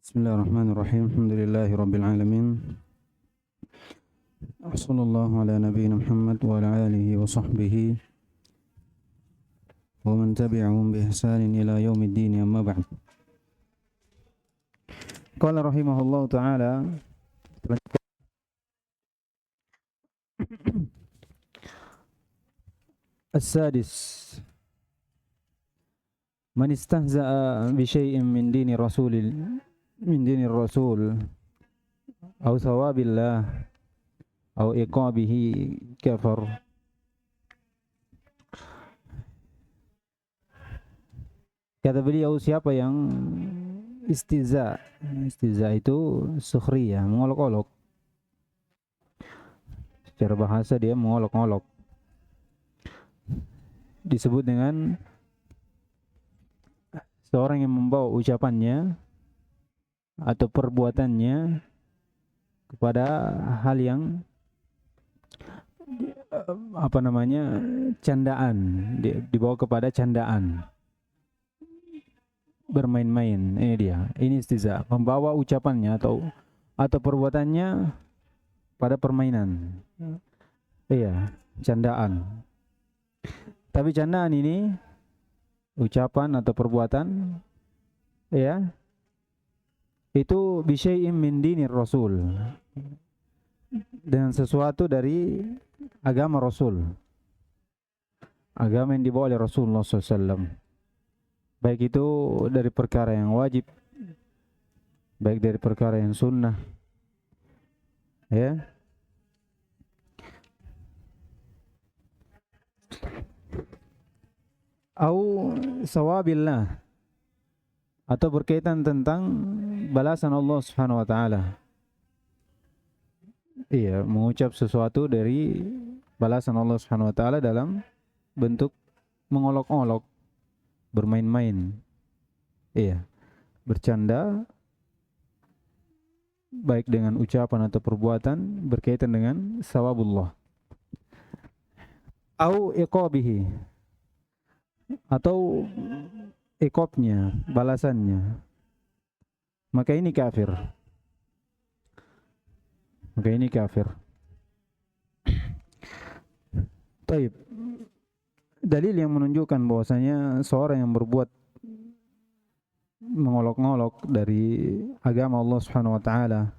Bismillahirrahmanirrahim. Alhamdulillahi rabbil alamin. Wassallallahu ala nabiyyina Muhammad wa ala alihi wa sahbihi wa man tabi'ahum bi ihsanin ila yaumiddin, amma ba'd. Qala rahimahullahu ta'ala, As-sadis, man istahza'a bi syai'in min dini rasul aw thawabillah aw iqabihi kafar. Kata beliau, siapa yang istiza itu sukhriyah, mengolok-olok. Secara bahasa dia mengolok-olok, disebut dengan seorang yang membawa ucapannya atau perbuatannya kepada hal yang candaan, dibawa kepada candaan, bermain-main. Ini istiza, membawa ucapannya atau perbuatannya pada permainan. Candaan. Tapi candaan ini, ucapan atau perbuatan, itu bisyai'in min dinir rasul, dengan sesuatu dari agama Rasul, agama yang dibawa oleh Rasulullah SAW, baik itu dari perkara yang wajib, baik dari perkara yang sunnah, au sawabillah, atau berkaitan tentang balasan Allah Subhanahu wa taala. Mengucap sesuatu dari balasan Allah Subhanahu wa taala dalam bentuk mengolok-olok, bermain-main. Bercanda, baik dengan ucapan atau perbuatan berkaitan dengan sawabullah. Au iqabihi, atau iqabnya, balasannya, maka ini kafir. Taib. Dalil yang menunjukkan bahwasanya seorang yang berbuat mengolok-olok dari agama Allah Subhanahu wa taala,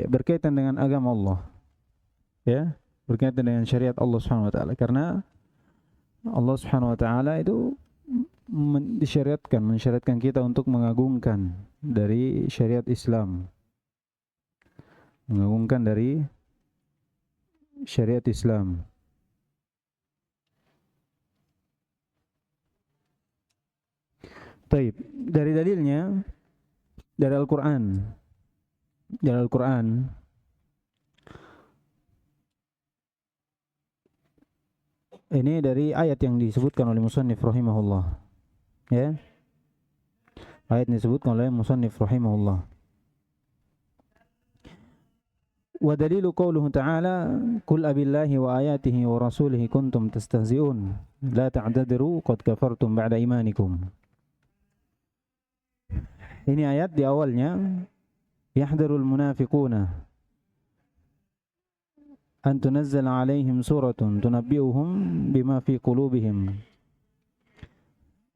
berkaitan dengan agama Allah, berkaitan dengan syariat Allah Subhanahu wa taala, karena Allah Subhanahu wa taala itu mensyariatkan kita untuk mengagungkan dari syariat Islam, mengagungkan dari syariat Islam. Taib. Dari dalilnya, dari Al-Quran, ini dari ayat yang disebutkan oleh musannif rahimahullah, ayat yang disebutkan oleh musannif rahimahullah. Wa dalilu qawluhu ta'ala, qul abillahi wa ayatihi wa rasulihi kuntum tastahzi'un la ta'tadiru qad kafartum ba'da imanikum. Ini ayat di awalnya, yahdharul munafiquna an tunazzala alaihim suratun tunabbi'uhum bima fi qulubihim.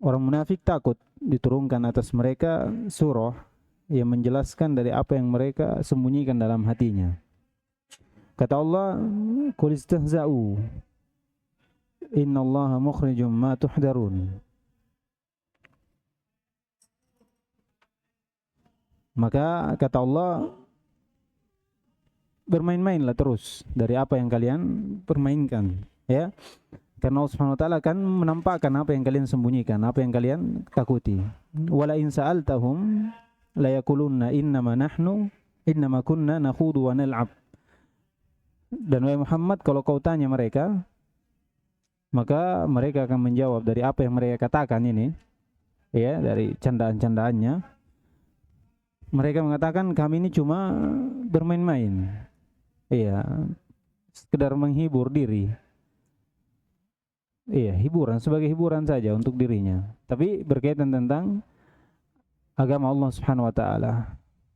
Orang munafik takut diturunkan atas mereka surah yang menjelaskan dari apa yang mereka sembunyikan dalam hatinya. Kata Allah, qul istahza'u innallaha mukhrijum ma tuhdharun. Maka kata Allah, bermain-mainlah terus dari apa yang kalian permainkan, karena Allah Subhanahu wa taala akan menampakkan apa yang kalian sembunyikan, apa yang kalian takuti. Wala in sa'altahum la yaqulunna innama kunna nakhudu wa nal'ab. Dan wahai Muhammad, kalau kau tanya mereka, maka mereka akan menjawab dari apa yang mereka katakan ini, dari candaan-candaannya. Mereka mengatakan kami ini cuma bermain-main, sekedar menghibur diri, hiburan, sebagai hiburan saja untuk dirinya. Tapi berkaitan tentang agama Allah Subhanahu wa taala.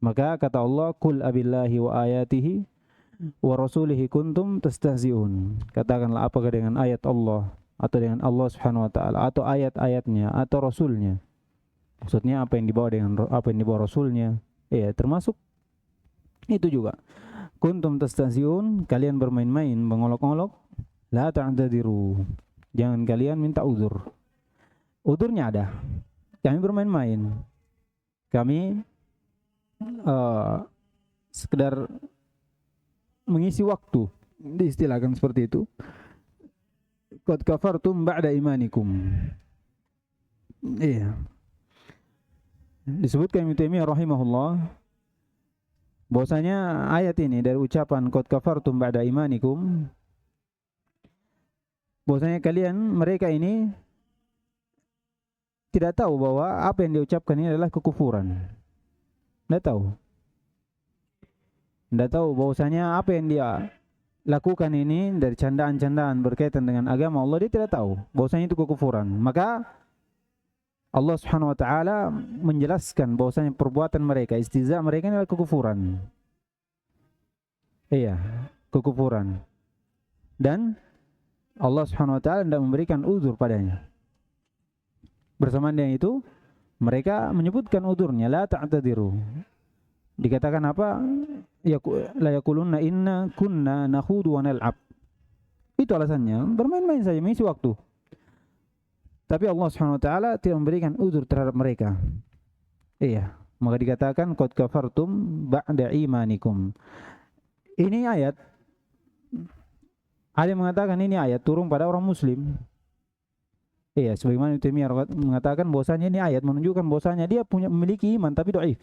Maka kata Allah, "Qul abillahi wa ayatihi wa rasulihi kuntum tastahzi'un." Katakanlah, apakah dengan ayat Allah atau dengan Allah Subhanahu wa taala atau ayat-ayatnya atau rasulnya. Maksudnya apa yang dibawa dengan apa yang dibawa rasulnya. Ya, termasuk itu juga. Kuntum tastahzi'un, kalian bermain-main, mengolok-olok, la ta'tadiru. Jangan kalian minta uzur. Uzurnya ada. Kami bermain-main. Kami sekedar mengisi waktu, diistilahkan seperti itu. Qad kafartum ba'da imanikum. Iya. Disebutkan Ibnu Taimiyah rahimahullah bahwasanya ayat ini dari ucapan qad kafartum ba'da imanikum, bahwasanya kalian, mereka ini tidak tahu bahwa apa yang diucapkan ini adalah kekufuran. Tidak tahu. Tidak tahu bahwasanya apa yang dia lakukan ini dari candaan-candaan berkaitan dengan agama Allah, dia tidak tahu bahwasanya itu kekufuran. Maka Allah Subhanahu wa taala menjelaskan bahwasanya perbuatan mereka, istihza mereka ini adalah kekufuran. Iya, kekufuran. Dan Allah Subhanahu wa taala tidak memberikan uzur padanya. Bersamaan dengan itu, mereka menyebutkan uzurnya, la ta'tadiru. Dikatakan apa? La yaquluna inna kunna nakhudu wa nal'ab. Itu alasannya, bermain-main saja, mengisi waktu. Tapi Allah Subhanahu wa taala tidak memberikan uzur terhadap mereka. Iya, maka dikatakan qad kafartum ba'da imanikum. Ini ayat, ada yang mengatakan ini ayat turun pada orang muslim. Iya, sebagaimana Ibnu Taimiyah mengatakan bahwasanya ini ayat menunjukkan bahwasanya dia memiliki iman tapi dhaif.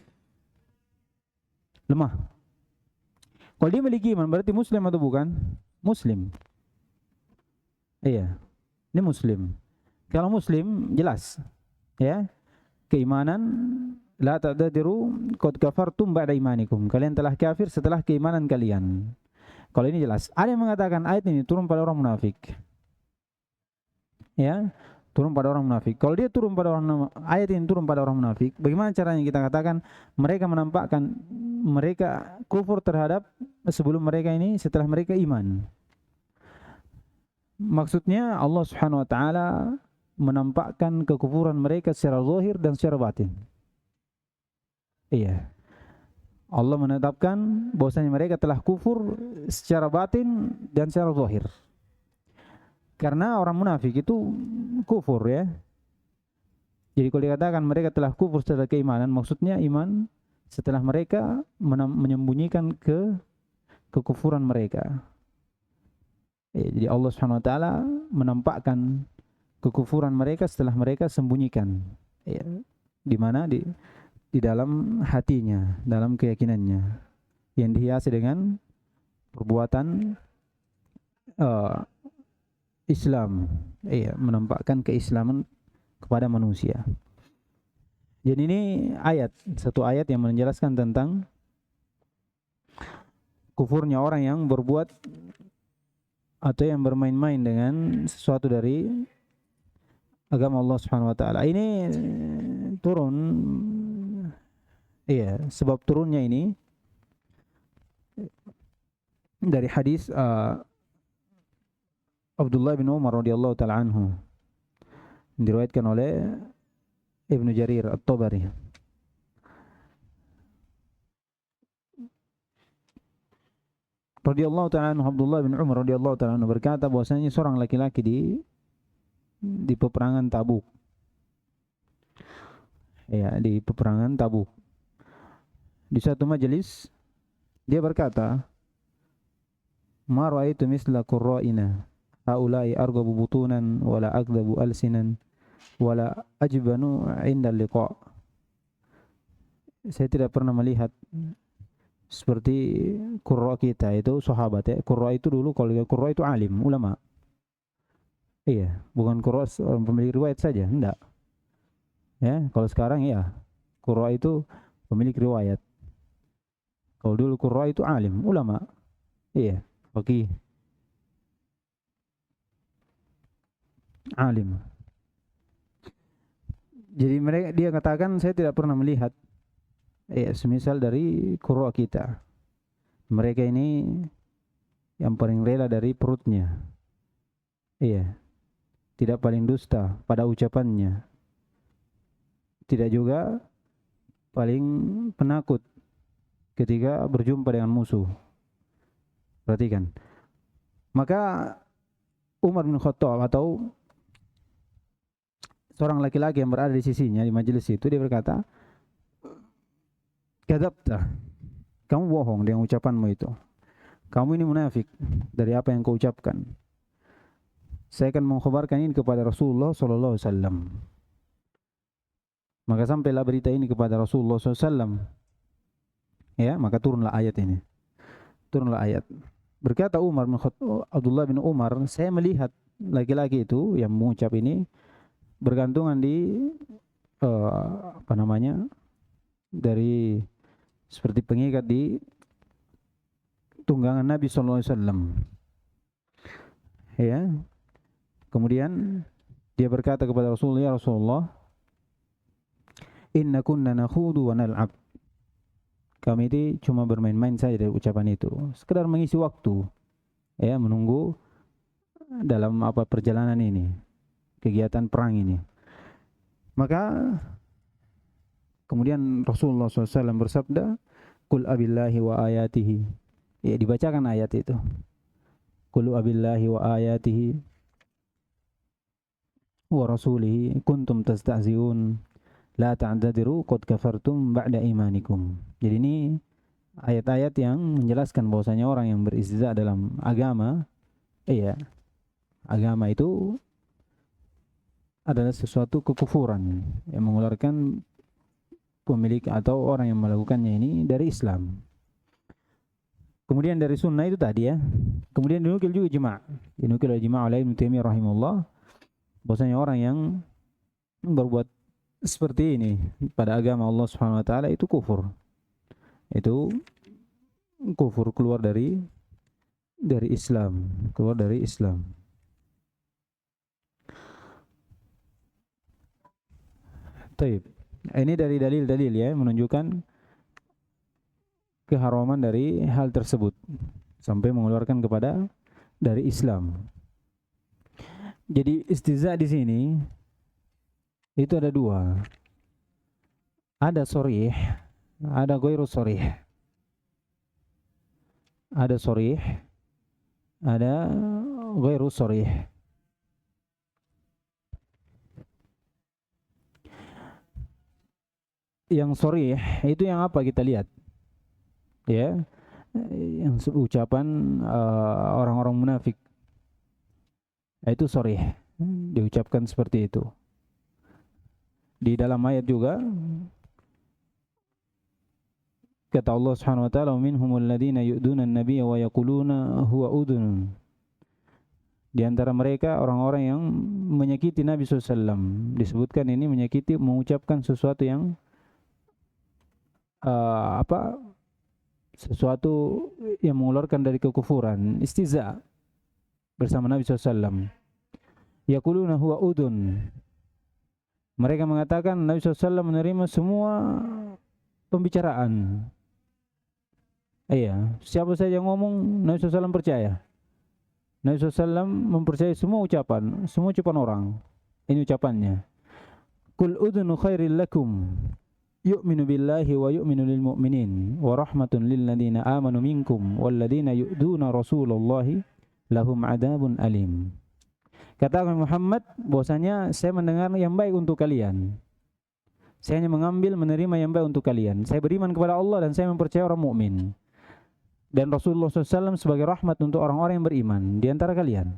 Lemah. Kalau dia memiliki iman berarti muslim atau bukan? Muslim. Iya. Ini muslim. Kalau muslim jelas. Ya. Keimanan, la ta'tadiru qad kafartum ba'da imanikum. Kalian telah kafir setelah keimanan kalian. Kalau ini jelas. Ada yang mengatakan ayat ini turun pada orang munafik. Ya. Turun pada orang munafik. Kalau dia turun pada orang, ayat ini turun pada orang munafik, bagaimana caranya kita katakan mereka menampakkan mereka kufur terhadap sebelum mereka ini, setelah mereka iman? Maksudnya Allah Subhanahu wa taala menampakkan kekufuran mereka secara zahir dan secara batin. Iya. Allah menetapkan bahwasanya mereka telah kufur secara batin dan secara zahir. Karena orang munafik itu kufur, ya. Jadi kalau dikatakan mereka telah kufur setelah keimanan, maksudnya iman setelah mereka menyembunyikan kekufuran mereka. Jadi Allah Subhanahu wa taala menampakkan kekufuran mereka setelah mereka sembunyikan. Ya. Di mana? Di dalam hatinya, dalam keyakinannya yang dihiasi dengan perbuatan Islam, menampakkan keislaman kepada manusia. Jadi ini satu ayat yang menjelaskan tentang kufurnya orang yang berbuat atau yang bermain-main dengan sesuatu dari agama Allah Subhanahu wa taala. Ini turun, sebab turunnya ini dari hadis Abdullah bin Umar radhiyallahu taala anhu, diriwayatkan oleh Ibnu Jarir At-Tabari. Radhiyallahu taala anhu, Abdullah bin Umar radhiyallahu taala anhu berkata bahwasanya seorang laki-laki di peperangan Tabuk. Ya, di peperangan Tabuk. Di satu majelis dia berkata, "Ma ra'aitu misla qurra'ina. Haula'i arghabu butunan wala akdhabu alsinan wala ajbanu 'inda liqa'." Saya tidak pernah melihat seperti qurra kita, itu sahabat, ya. Qurra itu dulu, kalau qurra itu alim, ulama. Iya, bukan qurra pemilik riwayat saja, enggak. Ya, kalau sekarang ya qurra itu pemilik riwayat. Kalau dulu qurra itu alim, ulama. Iya, faqih, alim. Jadi dia katakan saya tidak pernah melihat semisal dari qurra kita. Mereka ini yang paling rela dari perutnya. Iya, tidak paling dusta pada ucapannya. Tidak juga paling penakut ketika berjumpa dengan musuh. Perhatikan. Maka Umar bin Khattab atau seorang laki-laki yang berada di sisinya di majelis itu, dia berkata, "Kadzabta. Kamu bohong dengan ucapanmu itu. Kamu ini munafik dari apa yang kau ucapkan. Saya akan mengkhabarkan ini kepada Rasulullah sallallahu alaihi wasallam." Maka sampailah berita ini kepada Rasulullah sallallahu alaihi wasallam. Ya, maka turunlah ayat ini. Turunlah ayat. Berkata Abdullah bin Umar, saya melihat laki-laki itu yang mengucap ini bergantungan di dari seperti pengikat di tunggangan Nabi sallallahu alaihi wasallam. Ya. Kemudian dia berkata kepada Rasulullah, "Ya Rasulullah, inna kunna nakhudu wa nal'ab." Kami ini cuma bermain-main saja dari ucapan itu, sekedar mengisi waktu, ya, menunggu dalam perjalanan ini, kegiatan perang ini. Maka kemudian Rasulullah SAW bersabda, "Qul abillahi wa ayatihi." Ya, dibacakan ayat itu. "Qul abillahi wa ayatihi wa rasulihi kuntum tastahzi'un la ta'tadiru qad kafartum ba'da imanikum." Jadi ini ayat-ayat yang menjelaskan bahwasanya orang yang beristihza dalam agama, agama itu adalah sesuatu kekufuran yang mengeluarkan pemilik atau orang yang melakukannya ini dari Islam. Kemudian dari sunnah itu tadi ya. Kemudian dinukil juga ijma'. Dinukil oleh ijma' oleh Ibnu Taimiyah rahimahullah bahwasanya orang yang berbuat seperti ini pada agama Allah Subhanahu wa taala itu kufur. Itu kufur, keluar dari Islam, keluar dari Islam. Taib. Ini dari dalil-dalil ya menunjukkan keharaman dari hal tersebut sampai mengeluarkan kepada dari Islam. Jadi istihza di sini itu ada dua. Ada sharih, ada ghairu sharih. Ada sharih, ada ghairu sharih. Yang sharih itu yang apa kita lihat? Ya, yang ucapan orang-orang munafik. Itu sharih, diucapkan seperti itu. Di dalam ayat juga kata Allah Subhanahu wa taala, "Minhumul ladzina yu'duna an-nabiyya wa yaquluna huwa udhun." Di antara mereka orang-orang yang menyakiti Nabi SAW. Disebutkan ini menyakiti, mengucapkan sesuatu yang sesuatu yang mengeluarkan dari kekufuran, istihza bersama Nabi SAW. Yaquluna huwa udhun. Mereka mengatakan Nabi SAW menerima semua pembicaraan. Iya, siapa saja yang ngomong Nabi SAW percaya. Nabi SAW mempercayai semua ucapan orang. Ini ucapannya. Qul udhunu khairil lakum yu'minu billahi wa yu'minu lil mu'minin wa rahmatun lil ladzina amanu minkum wal ladzina yu'duna rasulullahi lahum adabun alim. Katakan Muhammad bahwasanya saya mendengar yang baik untuk kalian. Saya hanya mengambil menerima yang baik untuk kalian. Saya beriman kepada Allah dan saya mempercayai orang mukmin. Dan Rasulullah SAW sebagai rahmat untuk orang-orang yang beriman di antara kalian.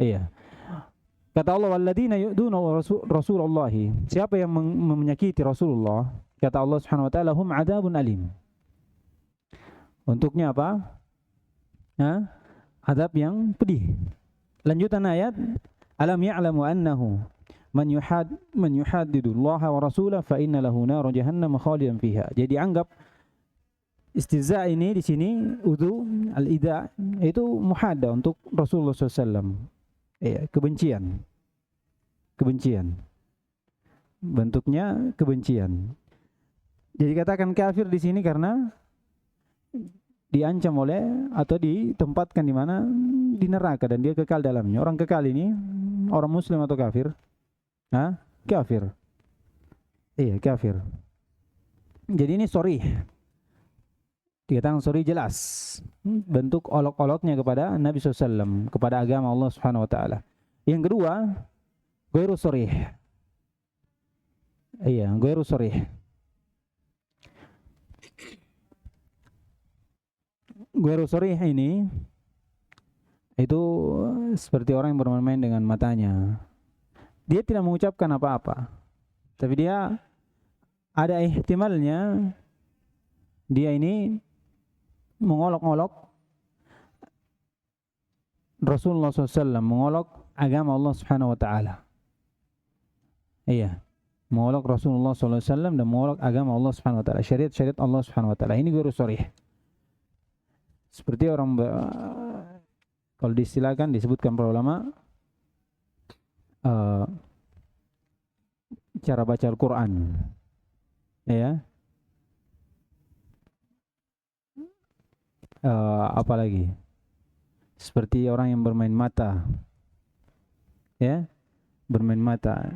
Iya. Kata Allah, "Walladzina yu'duna Rasulullah." Siapa yang menyakiti Rasulullah? Kata Allah Subhanahu wa taala, "Hum adabun alim." Untuknya apa? Adab yang pedih. Lanjutan ayat, "Alam ya'lamu annahu man yuhaddidu Allah wa rasulahu fa inna lahu nar jahannam khalidan fiha." Jadi anggap istihza ini di sini al-ida itu muhadda untuk Rasulullah SAW. Kebencian. bentuknya kebencian. Jadi katakan kafir di sini karena diancam oleh atau ditempatkan di mana? Di neraka dan dia kekal dalamnya. Orang kekal ini orang muslim atau kafir? Hah? Kafir. Iya, kafir. Jadi ini sorry. Dikatakan sorry jelas. Bentuk olok-oloknya kepada Nabi SAW, kepada agama Allah Subhanahu wa taala. Yang kedua, ghairu sorry. Iya, ghairu sorry. Ghairu sorry ini itu seperti orang yang bermain-main dengan matanya. Dia tidak mengucapkan apa-apa, tapi dia ada ihtimalnya dia ini mengolok-olok Rasulullah SAW, mengolok agama Allah Subhanahu wa taala. Iya, mengolok Rasulullah SAW dan mengolok agama Allah Subhanahu wa taala, syariat-syariat Allah Subhanahu wa taala. Ini ghairu sharih. Seperti orang kalau diistilahkan, disebutkan para ulama, cara baca Al-Quran, ya. Apalagi seperti orang yang bermain mata, ya, bermain mata.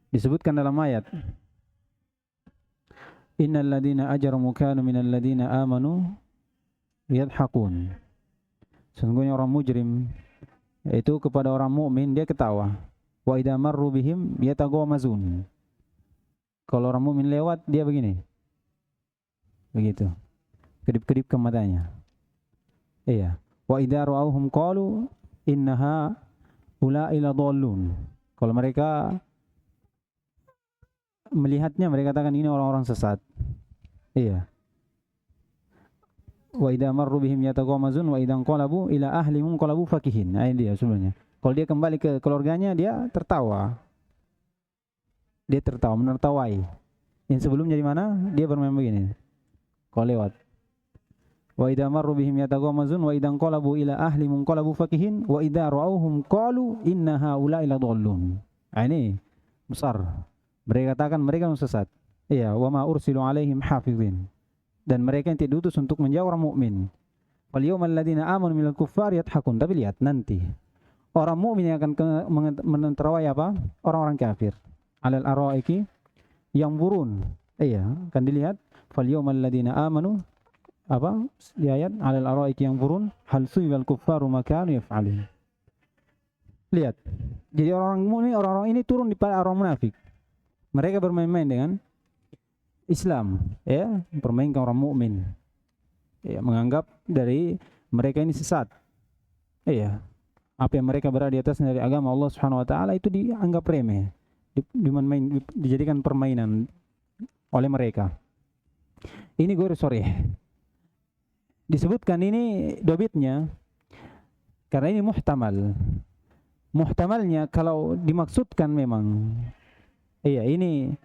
Disebutkan dalam ayat, innal ladzina ajramu kanu minal ladzina amanu yadhakun. Sesungguhnya orang mujrim yaitu kepada orang mukmin dia ketawa. Wa idza marru bihim yataghamazun. Kalau orang mukmin lewat dia begini. Begitu. Kedip-kedip ke matanya. Iya. Wa idza ra'awhum qalu innaha ulaila dhallun. Kalau mereka melihatnya mereka katakan ini orang-orang sesat. Iya. Wa idza marru bihim yataghamazun wa idza qalabu ila ahlihim qalabu fakihin. Nah, ini dia sebenarnya. Kalau dia kembali ke keluarganya dia tertawa. Dia tertawa, menertawai. Yang sebelumnya di mana? Dia bermain begini. Kalau lewat. Wa idza marru bihim yataghamazun wa idza qalabu ila ahlihim qalabu fakihin wa idza ra'awhum qalu inna haula ila dhallun. Nah, ini besar. Mereka katakan mereka sesat. Iya, wa ma ursilu alaihim hafizin. Dan mereka yang tidak diutus untuk menjaga orang mukmin. Wal yawmal ladzina amanu minal kuffari yadhakun. Tapi lihat nanti orang mukmin yang akan menerawai apa? Orang-orang kafir. Alal araiki yang burun. Iya, akan dilihat fal yawmal ladzina amanu apa? Di ayat alal araiki yang burun hal suwal kuffaru ma kanu yaf'alun. Lihat. Jadi orang-orang ini turun di pada orang munafik. Mereka bermain-main dengan Islam, ya, mempermainkan orang mukmin, ya, menganggap dari mereka ini sesat, ya, apa yang mereka berada di atas dari agama Allah Subhanahu Wa Taala itu dianggap remeh, dijadikan permainan oleh mereka. Ini ghairu sharih. Disebutkan ini dobitnya karena ini muhtamal. Muhtamalnya kalau dimaksudkan memang, iya ini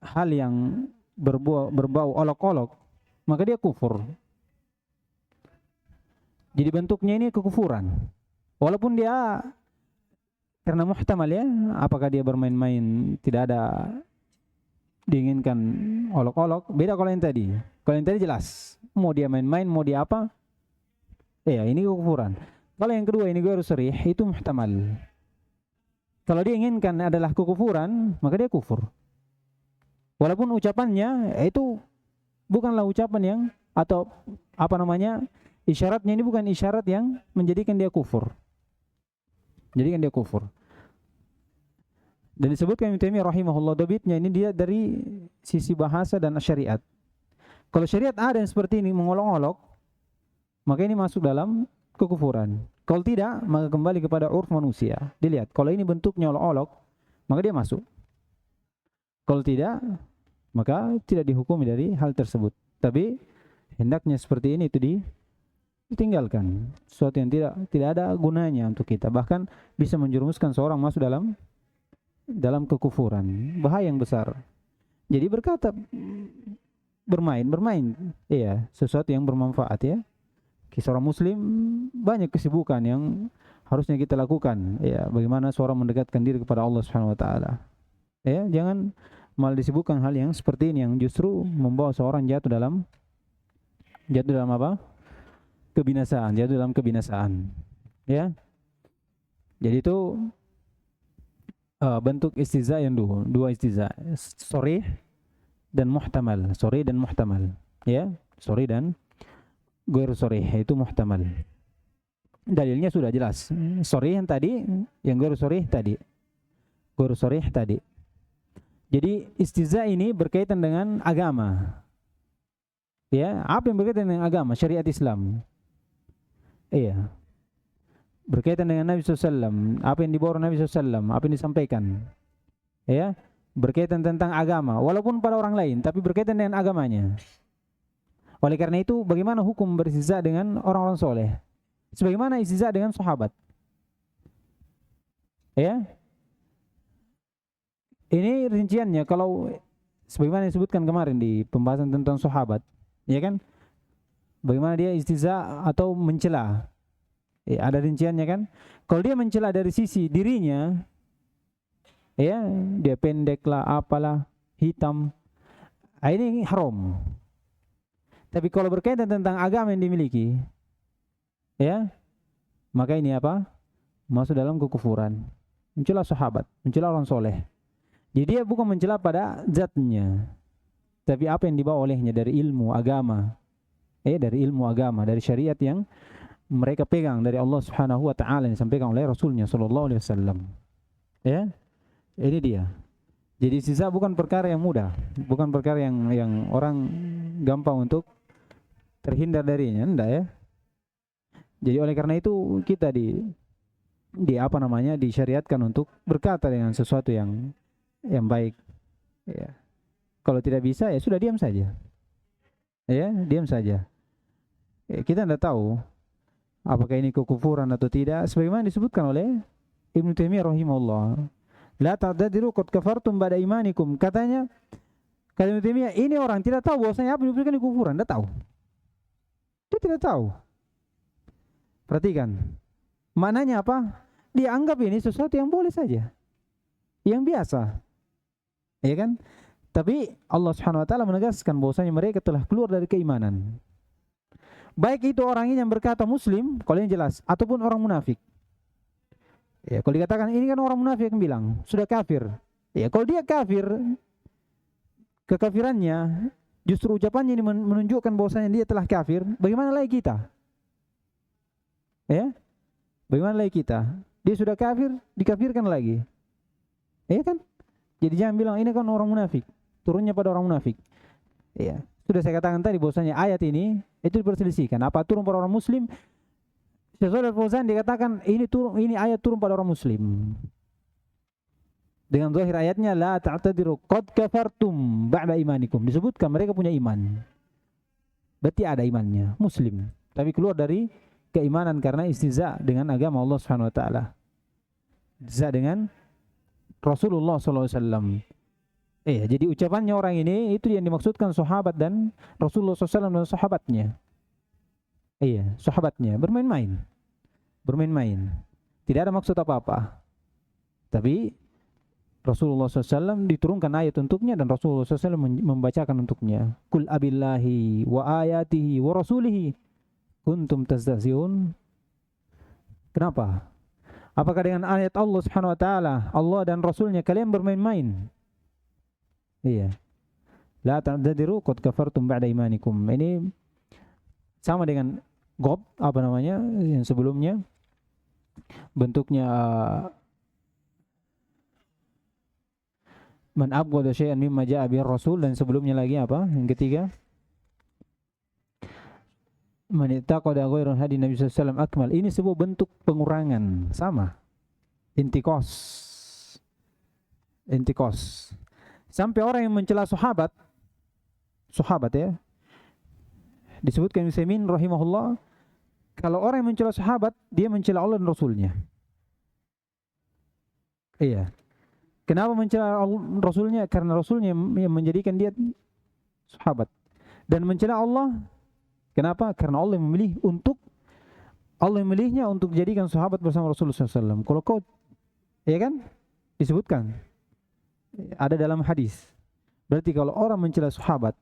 hal yang berbau olok-olok, maka dia kufur. Jadi bentuknya ini kekufuran. Walaupun dia karena muhtamal, ya, apakah dia bermain-main tidak ada diinginkan olok-olok, beda kalau yang tadi. Kalau yang tadi jelas, mau dia main-main, mau dia apa, ya ini kekufuran. Kalau yang kedua ini ghairu sharih, itu muhtamal. Kalau dia inginkan adalah kekufuran, maka dia kufur. Walaupun ucapannya itu bukanlah ucapan yang atau apa namanya, isyaratnya ini bukan isyarat yang menjadikan dia kufur. Jadikan dia kufur. Dan disebutkan Ibnu Taimiyah rahimahullah, dobitnya ini dia dari sisi bahasa dan syariat. Kalau syariat ada yang seperti ini mengolok-olok, maka ini masuk dalam kekufuran. Kalau tidak, maka kembali kepada urf manusia. Dilihat, kalau ini bentuknya olok-olok, maka dia masuk. Kalau tidak, maka tidak dihukumi dari hal tersebut. Tapi hendaknya seperti ini itu ditinggalkan. Sesuatu yang tidak ada gunanya untuk kita, bahkan bisa menjerumuskan seorang masuk dalam kekufuran, bahaya yang besar. Jadi berkata bermain, iya, sesuatu yang bermanfaat, ya. Seorang muslim banyak kesibukan yang harusnya kita lakukan, ya, bagaimana seorang mendekatkan diri kepada Allah Subhanahu wa taala. Ya, jangan malah disebutkan hal yang seperti ini yang justru membawa seorang jatuh dalam apa? Kebinasaan, jatuh dalam kebinasaan. Ya. Jadi itu bentuk istiza yang dua istiza, sorry dan muhtamal, sorry dan muhtamal. Ya, sorry dan ghairu sorry itu muhtamal. Dalilnya sudah jelas. Sorry yang tadi, yang ghairu sorry tadi. Ghairu sorry tadi. Jadi istiza ini berkaitan dengan agama. Ya, apa yang berkaitan dengan agama, syariat Islam. Iya. Berkaitan dengan Nabi SAW, apa yang dibawa Nabi SAW, apa yang disampaikan. Ya, berkaitan tentang agama, walaupun pada orang lain, tapi berkaitan dengan agamanya. Oleh karena itu, bagaimana hukum beristiza dengan orang-orang soleh? Sebagaimana istiza dengan sahabat. Ya, ini rinciannya kalau sebagaimana disebutkan kemarin di pembahasan tentang sahabat, ya kan? Bagaimana dia istiza atau mencela? Ya, ada rinciannya kan? Kalau dia mencela dari sisi dirinya, ya, dia pendek lah, apalah, hitam, ini haram. Tapi kalau berkaitan tentang agama yang dimiliki, ya, maka ini apa? Masuk dalam kekufuran. Mencela sahabat, mencela orang soleh. Jadi dia bukan mencela pada zatnya, tapi apa yang dibawa olehnya dari ilmu agama, dari ilmu agama, dari syariat yang mereka pegang dari Allah Subhanahu wa taala yang disampaikan oleh Rasulnya sallallahu alaihi wasallam. Ya. Ini dia. Jadi sisa bukan perkara yang mudah, bukan perkara yang orang gampang untuk terhindar darinya, enggak ya. Jadi oleh karena itu kita disyariatkan untuk berkata dengan sesuatu yang baik. Ya. Kalau tidak bisa ya sudah diam saja. Ya, diam saja. Kita tidak tahu apakah ini kekufuran atau tidak, sebagaimana disebutkan oleh Ibnu Taimiyah rahimahullah. La ta'tadiru qad kafartum ba'da imanikum. Katanya kata Ibnu Taimiyah, ini orang tidak tahu bahwasanya apa yang disebutkan kekufuran, tidak tahu. Dia tidak tahu. Perhatikan. Maknanya apa? Dia anggap ini sesuatu yang boleh saja. Yang biasa. Ya kan? Tapi Allah Subhanahu wa taala menegaskan bahwasanya mereka telah keluar dari keimanan. Baik itu orang yang berkata muslim, kalau yang jelas, ataupun orang munafik. Ya, kalau dikatakan ini kan orang munafik yang bilang sudah kafir. Ya, kalau dia kafir, kekafirannya justru ucapannya ini menunjukkan bahwasanya dia telah kafir. Bagaimana lagi kita? Ya, bagaimana lagi kita? Dia sudah kafir, dikafirkan lagi. Ya kan? Jadi jangan bilang ini kan orang munafik, turunnya pada orang munafik. Ya, sudah saya katakan tadi bahwasanya ayat ini itu diperselisihkan. Apa turun pada orang muslim? Syaikhul Fauzan dikatakan ini ayat turun pada orang muslim. Dengan zahir ayatnya la ta'tadiru qad kafartum ba'da imanikum. Disebutkan mereka punya iman. Berarti ada imannya, muslim. Tapi keluar dari keimanan karena istiza dengan agama Allah Subhanahu wa taala. Istiza dengan Rasulullah sallallahu alaihi wasallam. Jadi ucapannya orang ini itu yang dimaksudkan sahabat dan Rasulullah SAW dan sahabatnya. Sahabatnya bermain-main. Tidak ada maksud apa-apa. Tapi Rasulullah SAW diturunkan ayat untuknya dan Rasulullah SAW membacakan untuknya. Qul abillahi wa ayatihi wa rasulihi kuntum tastahzi'un. Kenapa? Apakah dengan ayat Allah Subhanahu wa taala, Allah dan Rasulnya kalian bermain-main? La ta'tadiru qad kafartum ba'da imanikum. Ini sama dengan gob yang sebelumnya, bentuknya man abghada syai'an mimma ja'a bihi rasul, dan sebelumnya lagi apa? Yang ketiga, man ittaqada ghairu hadi Nabi sallallahu alaihi wasallam akmal. Ini sebuah bentuk pengurangan, sama. Intikos. Sampai orang yang mencela sahabat ya, disebutkan Ibnu Utsaimin rahimahullah, kalau orang yang mencela sahabat, dia mencela Allah dan Rasulnya. Kenapa mencela Rasulnya? Karena Rasulnya yang menjadikan dia sahabat. Dan mencela Allah, kenapa? Karena Allah yang memilihnya untuk jadikan sahabat bersama Rasulullah SAW. Kalau kau, kan? Disebutkan. ada dalam hadis. Berarti kalau orang mencela sahabat,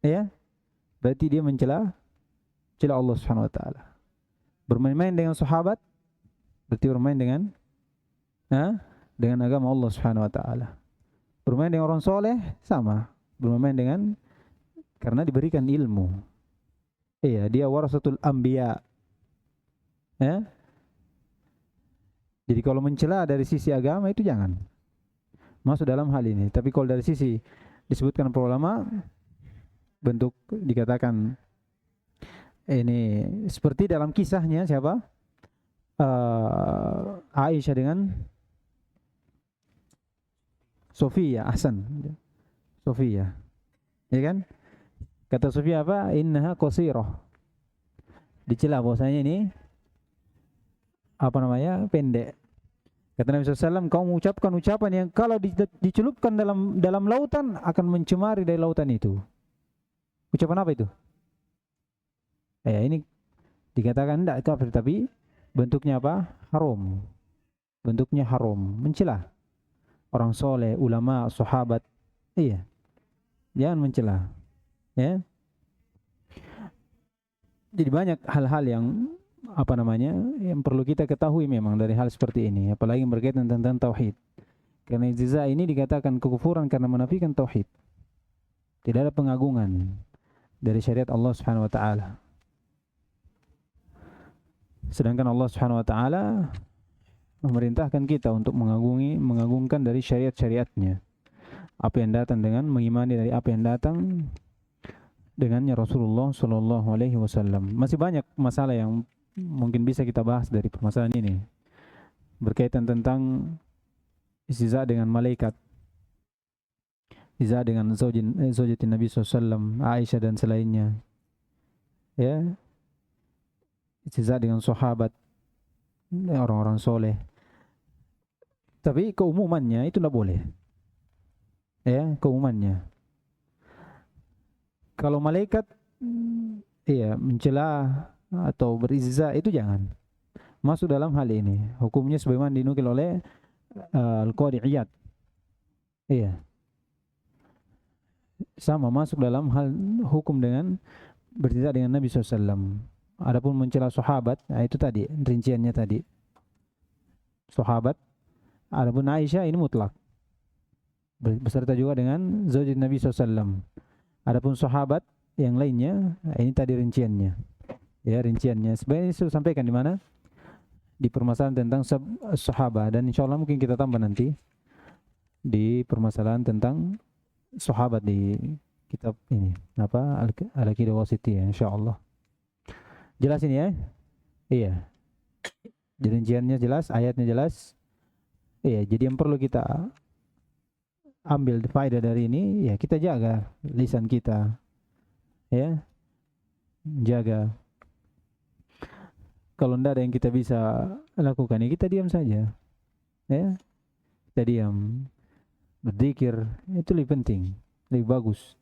ya, berarti dia mencela Allah Subhanahu wa taala. Bermain-main dengan sahabat berarti bermain dengan agama Allah Subhanahu wa taala. Bermain dengan orang soleh sama, bermain dengan karena diberikan ilmu. Iya, dia warasatul anbiya. Ya. Jadi kalau mencela dari sisi agama itu jangan masuk dalam hal ini. Tapi kalau dari sisi disebutkan para ulama bentuk dikatakan ini seperti dalam kisahnya siapa? Aisyah dengan Sofia, Hasan. Sofia. Ya kan? Kata Sofia apa? Innaha qasirah. Dicela bahwasanya ini apa namanya? Pendek. Kata Nabi SAW, kau mengucapkan ucapan yang kalau dicelupkan dalam lautan akan mencemari dari lautan itu. Ucapan apa itu? Ini dikatakan tidak kafir, tapi bentuknya apa? Haram. Bentuknya haram, mencela orang soleh, ulama, sahabat. Iya, jangan mencela. Ya. Jadi banyak hal-hal yang apa namanya yang perlu kita ketahui memang dari hal seperti ini, apalagi berkaitan tentang tauhid. Karena istihza ini dikatakan kekufuran karena menafikan tauhid. Tidak ada pengagungan dari syariat Allah Subhanahu wa taala. Sedangkan Allah Subhanahu wa taala memerintahkan kita untuk mengagungkan dari syariat-syariatnya. Apa yang datang dengan mengimani dari apa yang datang dengannya Rasulullah sallallahu alaihi wasallam. Masih banyak masalah yang mungkin bisa kita bahas dari permasalahan ini. Berkaitan tentang istihza dengan malaikat. Istihza dengan zaujatin Nabi sallallahu alaihi wasallam, Aisyah dan selainnya. Ya. Istihza dengan sahabat, orang-orang soleh. Tapi keumumannya itu tidak boleh. Ya, keumumannya. Kalau malaikat mencela atau berizza itu jangan masuk dalam hal ini. Hukumnya sebagaimana dinukil oleh Al-Qadi Iyad. Iya. Sama masuk dalam hal hukum dengan berizza dengan Nabi SAW. Adapun mencela sahabat, itu tadi rinciannya tadi. Sahabat, adapun Aisyah ini mutlak. Beserta juga dengan zaujat Nabi SAW. Adapun sahabat yang lainnya, ini tadi rinciannya. Ya, rinciannya. Sebenarnya sudah sampaikan di mana? Di permasalahan tentang sahabat, dan insyaallah mungkin kita tambah nanti di permasalahan tentang sahabat di kitab ini. Apa? Al-Aqidah Wasithiyah insyaallah. Jelas ini ya? Iya. Rinciannya jelas, ayatnya jelas. Iya, jadi yang perlu kita ambil faedah dari ini, ya kita jaga lisan kita. Ya. Jaga. Kalau tidak ada yang kita bisa lakukan, ya kita diam saja. Ya. Kita diam. Berzikir itu lebih penting, lebih bagus.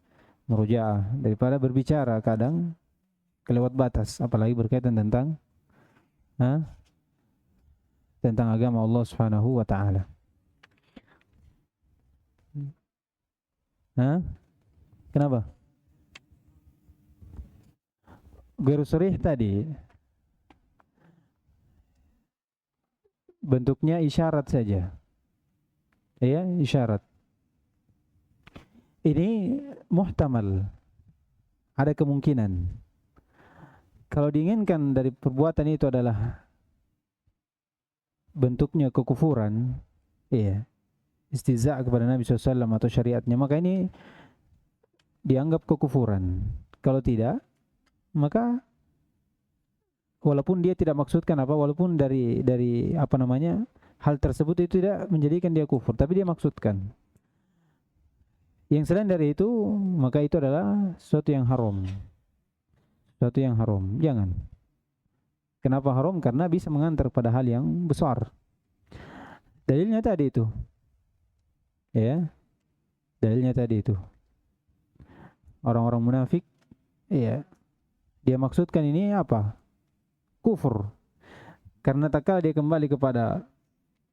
Murojaah daripada berbicara kadang kelewat batas, apalagi berkaitan tentang agama Allah Subhanahu wa taala. Kenapa? Ghairu sharih tadi bentuknya isyarat saja. Ya, isyarat. Ini muhtamal. Ada kemungkinan. Kalau diinginkan dari perbuatan itu adalah bentuknya kekufuran, istihza kepada Nabi SAW atau syariatnya, maka ini dianggap kekufuran. Kalau tidak, maka walaupun dia tidak maksudkan walaupun dari apa namanya hal tersebut itu tidak menjadikan dia kufur, tapi dia maksudkan. Yang selain dari itu, maka itu adalah sesuatu yang haram. Sesuatu yang haram, jangan. Kenapa haram? Karena bisa mengantar pada hal yang besar. Dalilnya tadi itu. Ya. Dalilnya tadi itu. Orang-orang munafik, dia maksudkan ini apa? Kufur. Karena tak kala dia kembali kepada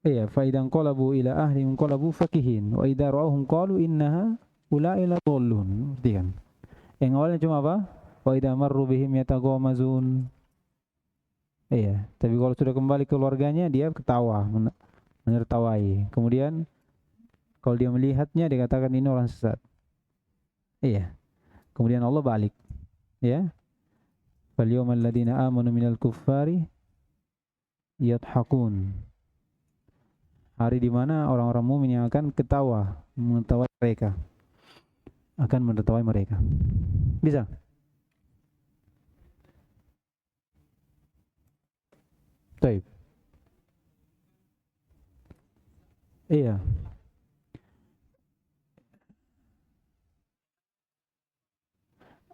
Iya, fa idzan qalabu ila ahlihim qalabu fakihin wa idza ra'awhum qalu innaha ula'i la dhallun. Berarti kan. Yang awalnya cuma apa? Wa idza marru bihim yataghamazun. Iya, tapi kalau sudah kembali ke keluarganya dia ketawa, menertawai. Kemudian kalau dia melihatnya dikatakan ini orang sesat. Iya. Kemudian Allah balik. Ya. Fal yawmal ladzina amanu minal kuffari yadhakun. Hari di mana orang-orang mukmin yang akan ketawa, menertawai mereka. Akan menertawai mereka. Bisa? Baik. Iya.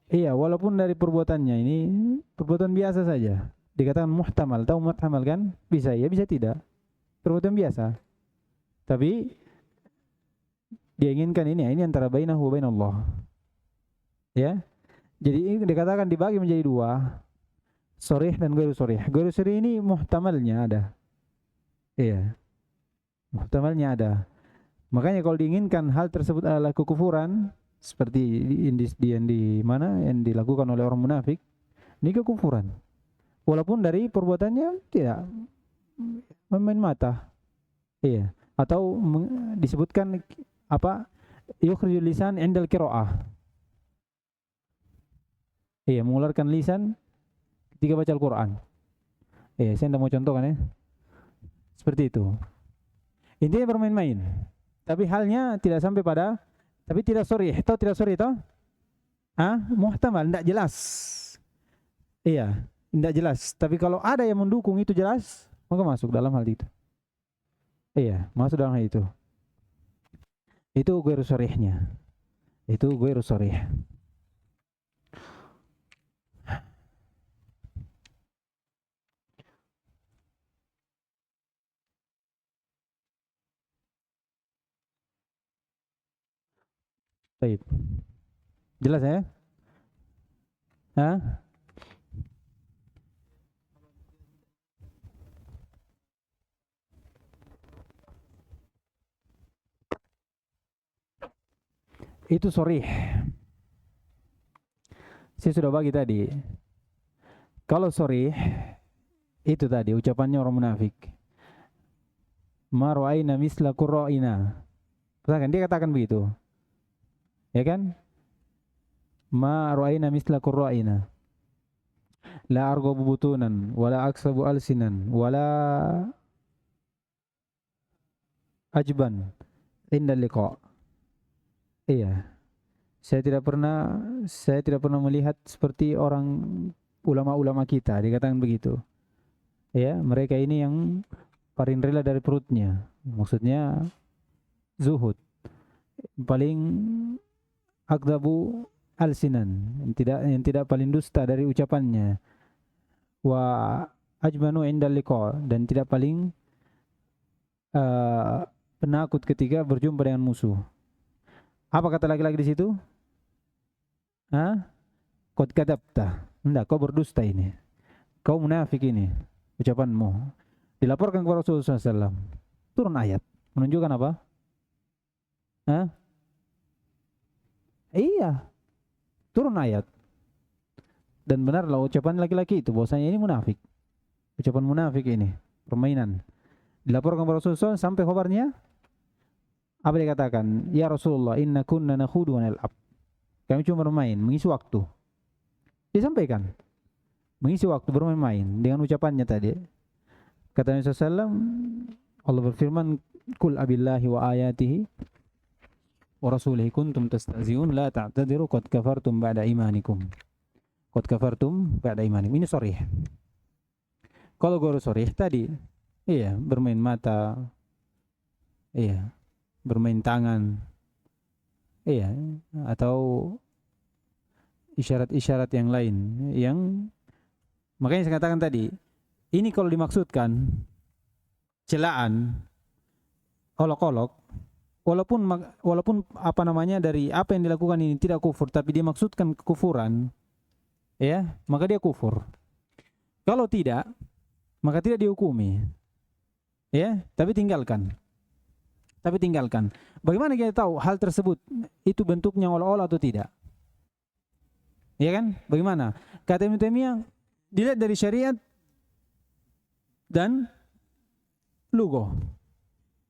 Iya, walaupun dari perbuatannya ini perbuatan biasa saja. Dikatakan muhtamal, tahu muhtamal kan? Bisa ya, bisa tidak. Perbuatan biasa. Tapi dia inginkan ini antara bainahu wa bainallah. Ya. Jadi ini dikatakan dibagi menjadi dua. Sharih dan ghairu sharih. Ghairu sharih ini muhtamalnya ada. Iya. Muhtamalnya ada. Makanya kalau diinginkan hal tersebut adalah kekufuran seperti yang di mana yang dilakukan oleh orang munafik, ini kekufuran. Walaupun dari perbuatannya tidak memain mata. Iya. Atau disebutkan apa? Yukhrijul lisan indal qiraah. Iya, mengeluarkan lisan ketika baca Al-Qur'an. Iya, saya tidak mau contohkan ya. Seperti itu. Intinya bermain-main. Tapi halnya tidak sampai pada, tapi tidak sorry. Tahu tidak sorry toh? Muhtamal, tidak jelas. Iya, tidak jelas. Tapi kalau ada yang mendukung itu jelas, maka masuk dalam hal itu. Iya, masuk dalam hal itu. Itu ghairu sharihnya. Itu ghairu sharih. Baik. Jelas ya? Hah? Itu sharih. Saya sudah bagi tadi. Kalau sharih itu tadi ucapannya orang munafik. Ma ra'aina misla qurra'ina. Misalkan dia katakan begitu. Ya kan? Ma ra'aina misla qurra'ina. La arghabu butunan wala aksabu alsinan wala ajban inda liqa. Iya. Saya tidak pernah melihat seperti orang ulama-ulama kita dikatakan begitu. Ya, mereka ini yang paling rela dari perutnya. Maksudnya zuhud. Paling akdabu alsinan, yang tidak paling dusta dari ucapannya. Wa ajmanu indal liqa, dan tidak paling penakut ketika berjumpa dengan musuh. Apa kata laki-laki di situ? Qad kadzabta. Enggak, kau berdusta ini. Kau munafik ini ucapanmu. Dilaporkan kepada Rasulullah SAW. Turun ayat menunjukkan apa? Iya. Turun ayat. Dan benarlah ucapan laki-laki itu bahwasanya ini munafik. Ucapan munafik ini, permainan. Dilaporkan kepada Rasulullah sampai khabarnya apa dia katakan? Ya Rasulullah, inna kunna nakhudu wa nal'ab. Kami cuma bermain, mengisi waktu. Disampaikan. Mengisi waktu bermain-main dengan ucapannya tadi. Kata Nabi SAW, Allah berfirman, Kul abillahi wa ayatihi wa rasulihi kuntum tastahzi'un la ta'tadiru qad kafartum ba'da imanikum. Qad kafartum ba'da imanikum. Ini sharih. Kalau ghairu sharih tadi, iya, bermain mata, iya, bermain tangan, iya, atau isyarat-isyarat yang lain yang makanya saya katakan tadi, ini kalau dimaksudkan celaan, olok-olok, walaupun apa namanya dari apa yang dilakukan ini tidak kufur, tapi dia maksudkan kekufuran, ya, maka dia kufur. Kalau tidak, maka tidak dihukumi. Ya, tapi tinggalkan. Tapi tinggalkan. Bagaimana kita tahu hal tersebut itu bentuknya olah-olah atau tidak? Ya kan? Bagaimana? Kata Ibnu Taimiyah, dilihat dari syariat dan lugo.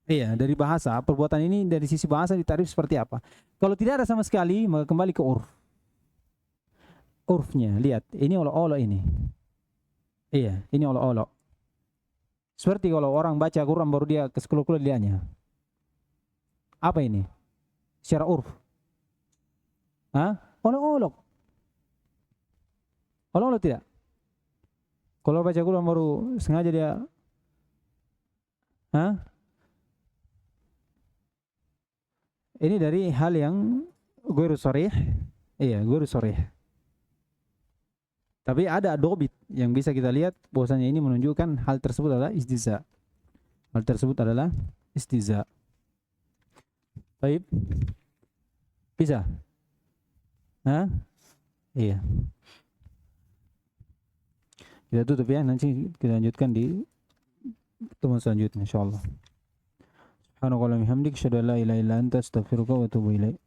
Iya, dari bahasa. Perbuatan ini dari sisi bahasa ditarif seperti apa? Kalau tidak ada sama sekali, maka kembali ke urf. Urfnya, lihat. Ini olah-olah ini. Iya, ini olah-olah. Seperti kalau orang baca Quran baru dia keseluruh lihatnya. Apa ini? Secara urf. Hah? Olok-olok. Olok-olok tidak? Kalau baca Quran baru sengaja dia, hah? Ini dari hal yang ghairu sharih. Iya, ghairu sharih. Tapi ada dobit yang bisa kita lihat bahwasanya ini menunjukkan hal tersebut adalah istiza. Hal tersebut adalah istiza. Baik. Bisa? Hah? Iya. Kita tutup ya, nanti kita lanjutkan di pertemuan selanjutnya insyaallah. Subhanakallahumma hamdika asyhadu an la ilaha illa anta astaghfiruka wa atubu ilaik.